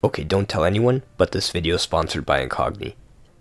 Okay, don't tell anyone, but this video is sponsored by Incogni.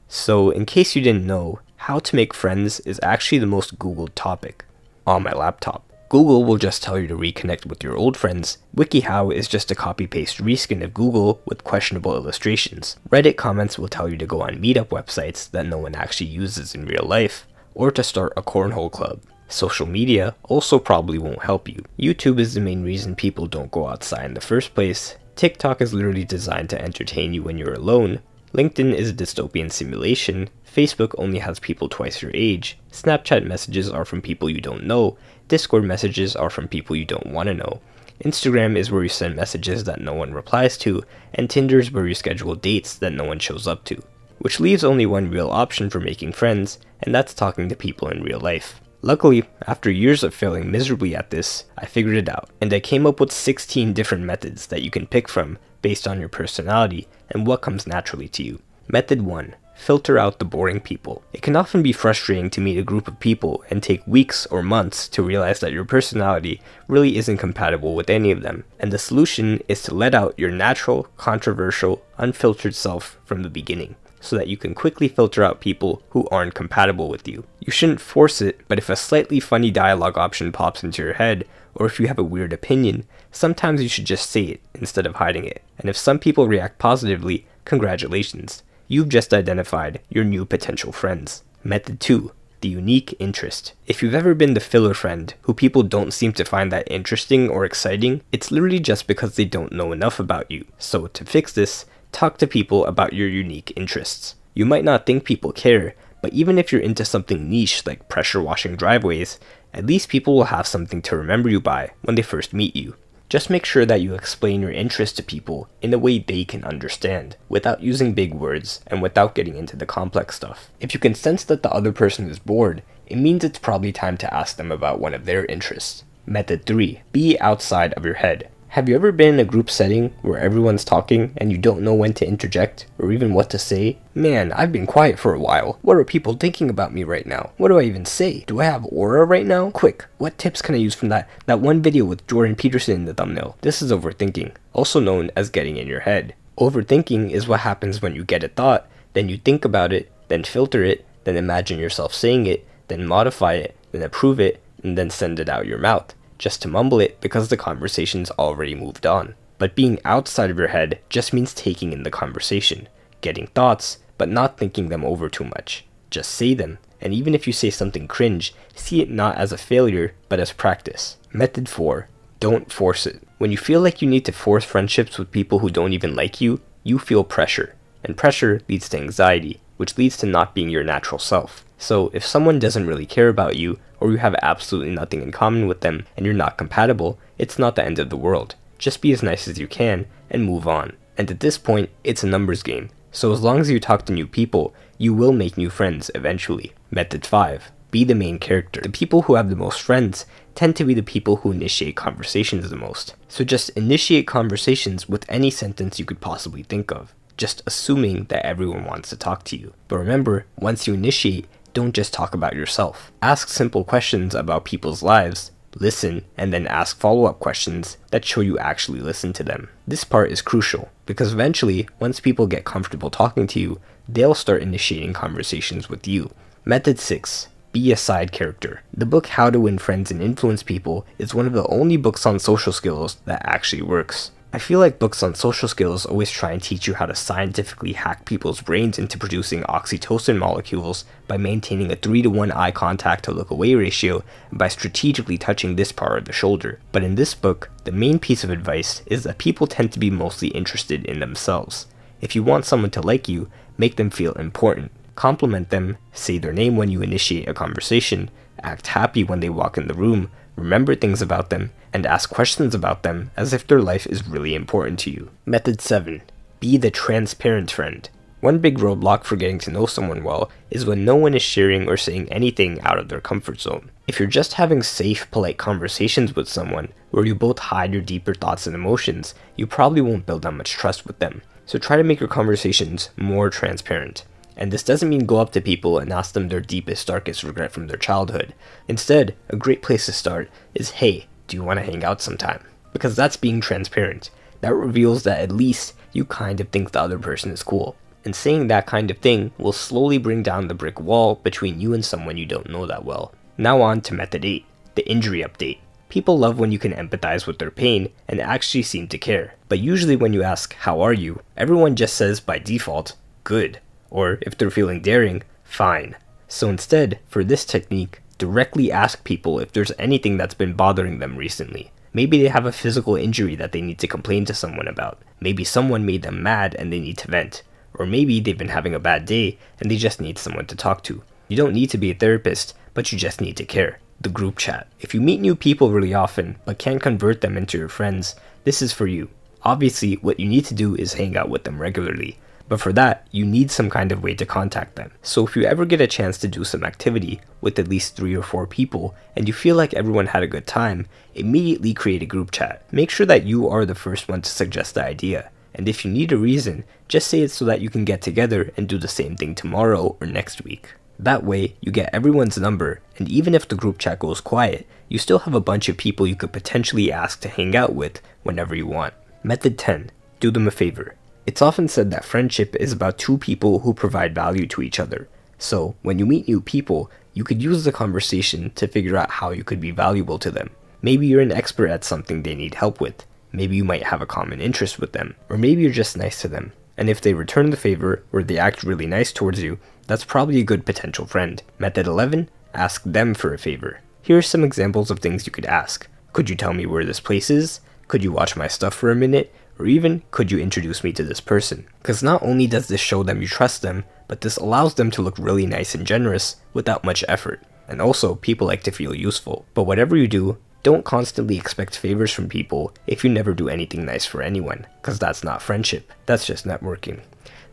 So, in case you didn't know, how to make friends is actually the most Googled topic on my laptop. Google will just tell you to reconnect with your old friends. WikiHow is just a copy-paste reskin of Google with questionable illustrations. Reddit comments will tell you to go on meetup websites that no one actually uses in real life, or to start a cornhole club. Social media also probably won't help you. YouTube is the main reason people don't go outside in the first place. TikTok is literally designed to entertain you when you're alone. LinkedIn is a dystopian simulation. Facebook only has people twice your age. Snapchat messages are from people you don't know. Discord messages are from people you don't want to know. Instagram is where you send messages that no one replies to, and Tinder is where you schedule dates that no one shows up to. Which leaves only one real option for making friends, and that's talking to people in real life. Luckily, after years of failing miserably at this, I figured it out, and I came up with 16 different methods that you can pick from based on your personality and what comes naturally to you. Method 1. Filter out the boring people. It can often be frustrating to meet a group of people and take weeks or months to realize that your personality really isn't compatible with any of them, and the solution is to let out your natural, controversial, unfiltered self from the beginning, so that you can quickly filter out people who aren't compatible with you. You shouldn't force it, but if a slightly funny dialogue option pops into your head, or if you have a weird opinion, sometimes you should just say it instead of hiding it. And if some people react positively, congratulations. You've just identified your new potential friends. Method 2. The unique interest. If you've ever been the filler friend who people don't seem to find that interesting or exciting, it's literally just because they don't know enough about you. So to fix this, talk to people about your unique interests. You might not think people care, but even if you're into something niche like pressure washing driveways, at least people will have something to remember you by when they first meet you. Just make sure that you explain your interest to people in a way they can understand, without using big words and without getting into the complex stuff. If you can sense that the other person is bored, it means it's probably time to ask them about one of their interests. Method 3. Be outside of your head. Have you ever been in a group setting where everyone's talking and you don't know when to interject or even what to say? Man, I've been quiet for a while. What are people thinking about me right now? What do I even say? Do I have aura right now? Quick, what tips can I use from that one video with Jordan Peterson in the thumbnail? This is overthinking, also known as getting in your head. Overthinking is what happens when you get a thought, then you think about it, then filter it, then imagine yourself saying it, then modify it, then approve it, and then send it out your mouth, just to mumble it because the conversation's already moved on. But being outside of your head just means taking in the conversation, getting thoughts, but not thinking them over too much. Just say them, and even if you say something cringe, see it not as a failure, but as practice. Method 4. Don't force it. When you feel like you need to force friendships with people who don't even like you, you feel pressure, and pressure leads to anxiety, which leads to not being your natural self. So if someone doesn't really care about you, or you have absolutely nothing in common with them and you're not compatible, it's not the end of the world. Just be as nice as you can and move on. And at this point, it's a numbers game. So as long as you talk to new people, you will make new friends eventually. Method 5. Be the main character. The people who have the most friends tend to be the people who initiate conversations the most. So just initiate conversations with any sentence you could possibly think of, just assuming that everyone wants to talk to you. But remember, once you initiate, don't just talk about yourself. Ask simple questions about people's lives, listen, and then ask follow-up questions that show you actually listen to them. This part is crucial, because eventually, once people get comfortable talking to you, they'll start initiating conversations with you. Method 6. Be a side character. The book How to Win Friends and Influence People is one of the only books on social skills that actually works. I feel like books on social skills always try and teach you how to scientifically hack people's brains into producing oxytocin molecules by maintaining a 3-to-1 eye contact to look away ratio and by strategically touching this part of the shoulder. But in this book, the main piece of advice is that people tend to be mostly interested in themselves. If you want someone to like you, make them feel important. Compliment them, say their name when you initiate a conversation, act happy when they walk in the room, remember things about them, and ask questions about them as if their life is really important to you. Method 7. Be the transparent friend. One big roadblock for getting to know someone well is when no one is sharing or saying anything out of their comfort zone. If you're just having safe, polite conversations with someone where you both hide your deeper thoughts and emotions, you probably won't build that much trust with them. So try to make your conversations more transparent. And this doesn't mean go up to people and ask them their deepest, darkest regret from their childhood. Instead, a great place to start is, hey, do you want to hang out sometime? Because that's being transparent. That reveals that at least you kind of think the other person is cool. And saying that kind of thing will slowly bring down the brick wall between you and someone you don't know that well. Now on to method 8, the injury update. People love when you can empathize with their pain and actually seem to care. But usually when you ask, how are you? Everyone just says by default, good. Or if they're feeling daring, fine. So instead, for this technique, directly ask people if there's anything that's been bothering them recently. Maybe they have a physical injury that they need to complain to someone about. Maybe someone made them mad and they need to vent. Or maybe they've been having a bad day and they just need someone to talk to. You don't need to be a therapist, but you just need to care. The group chat. If you meet new people really often, but can't convert them into your friends, this is for you. Obviously, what you need to do is hang out with them regularly. But for that, you need some kind of way to contact them. So if you ever get a chance to do some activity with at least 3 or 4 people, and you feel like everyone had a good time, immediately create a group chat. Make sure that you are the first one to suggest the idea. And if you need a reason, just say it so that you can get together and do the same thing tomorrow or next week. That way, you get everyone's number, and even if the group chat goes quiet, you still have a bunch of people you could potentially ask to hang out with whenever you want. Method 10. Do them a favor. It's often said that friendship is about 2 people who provide value to each other. So, when you meet new people, you could use the conversation to figure out how you could be valuable to them. Maybe you're an expert at something they need help with. Maybe you might have a common interest with them. Or maybe you're just nice to them. And if they return the favor, or they act really nice towards you, that's probably a good potential friend. Method 11. Ask them for a favor. Here are some examples of things you could ask. Could you tell me where this place is? Could you watch my stuff for a minute? Or even, could you introduce me to this person? Because not only does this show them you trust them, but this allows them to look really nice and generous without much effort. And also, people like to feel useful. But whatever you do, don't constantly expect favors from people if you never do anything nice for anyone, because that's not friendship, that's just networking.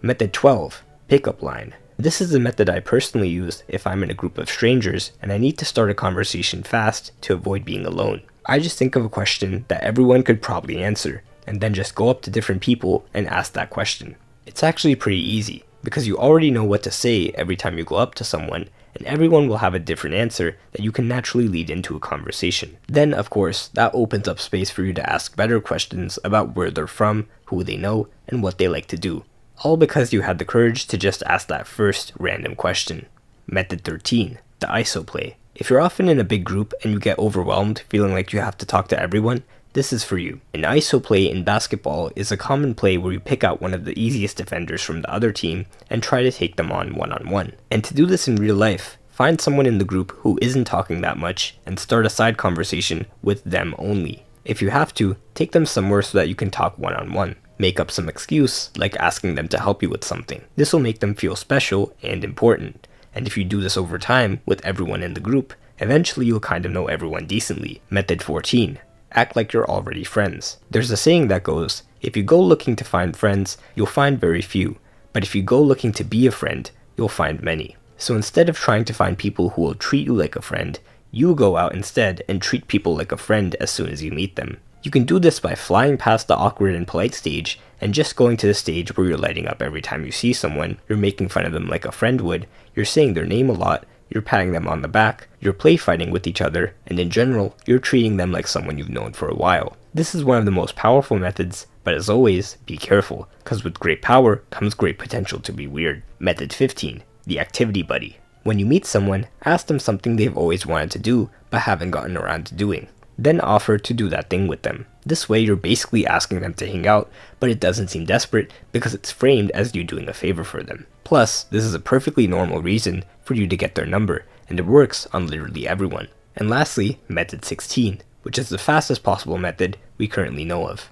Method 12. Pickup line. This is the method I personally use if I'm in a group of strangers and I need to start a conversation fast to avoid being alone. I just think of a question that everyone could probably answer, and then just go up to different people and ask that question. It's actually pretty easy, because you already know what to say every time you go up to someone, and everyone will have a different answer that you can naturally lead into a conversation. Then, of course, that opens up space for you to ask better questions about where they're from, who they know, and what they like to do. All because you had the courage to just ask that first random question. Method 13. The ISO play. If you're often in a big group and you get overwhelmed feeling like you have to talk to everyone, this is for you. An ISO play in basketball is a common play where you pick out one of the easiest defenders from the other team and try to take them on one-on-one. And to do this in real life, find someone in the group who isn't talking that much and start a side conversation with them only. If you have to, take them somewhere so that you can talk one-on-one. Make up some excuse, like asking them to help you with something. This will make them feel special and important. And if you do this over time with everyone in the group, eventually you'll kind of know everyone decently. Method 14. Act like you're already friends. There's a saying that goes, if you go looking to find friends, you'll find very few. But if you go looking to be a friend, you'll find many. So instead of trying to find people who will treat you like a friend, you go out instead and treat people like a friend as soon as you meet them. You can do this by flying past the awkward and polite stage and just going to the stage where you're lighting up every time you see someone, you're making fun of them like a friend would, you're saying their name a lot, you're patting them on the back, you're play fighting with each other, and in general, you're treating them like someone you've known for a while. This is one of the most powerful methods, but as always, be careful, because with great power comes great potential to be weird. Method 15. The activity buddy. When you meet someone, ask them something they've always wanted to do, but haven't gotten around to doing. Then offer to do that thing with them. This way you're basically asking them to hang out, but it doesn't seem desperate because it's framed as you doing a favor for them. Plus, this is a perfectly normal reason for you to get their number, and it works on literally everyone. And lastly, method 16, which is the fastest possible method we currently know of.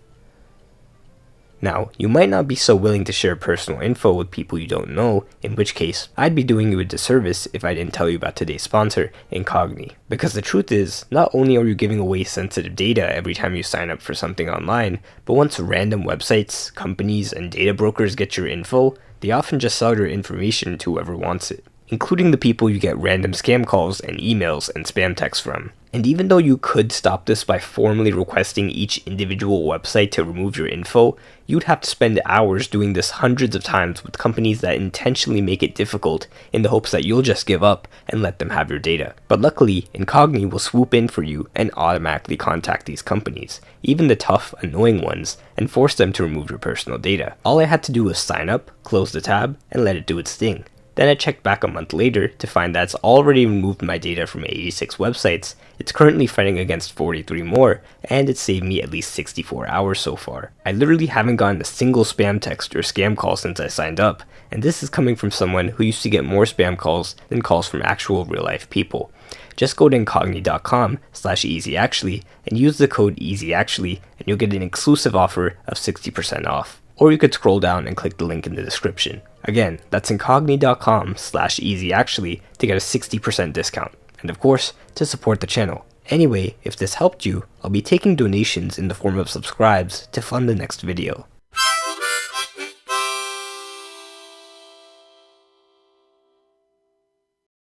Now, you might not be so willing to share personal info with people you don't know, in which case, I'd be doing you a disservice if I didn't tell you about today's sponsor, Incogni. Because the truth is, not only are you giving away sensitive data every time you sign up for something online, but once random websites, companies, and data brokers get your info, they often just sell your information to whoever wants it, including the people you get random scam calls and emails and spam texts from. And even though you could stop this by formally requesting each individual website to remove your info, you'd have to spend hours doing this hundreds of times with companies that intentionally make it difficult in the hopes that you'll just give up and let them have your data. But luckily, Incogni will swoop in for you and automatically contact these companies, even the tough, annoying ones, and force them to remove your personal data. All I had to do was sign up, close the tab, and let it do its thing. Then I checked back a month later to find that it's already removed my data from 86 websites, it's currently fighting against 43 more, and it saved me at least 64 hours so far. I literally haven't gotten a single spam text or scam call since I signed up, and this is coming from someone who used to get more spam calls than calls from actual real-life people. Just go to incogni.com/easyactually and use the code EASYACTUALLY and you'll get an exclusive offer of 60% off. Or you could scroll down and click the link in the description. Again, that's incogni.com/easyactually to get a 60% discount. And of course, to support the channel. Anyway, if this helped you, I'll be taking donations in the form of subscribes to fund the next video.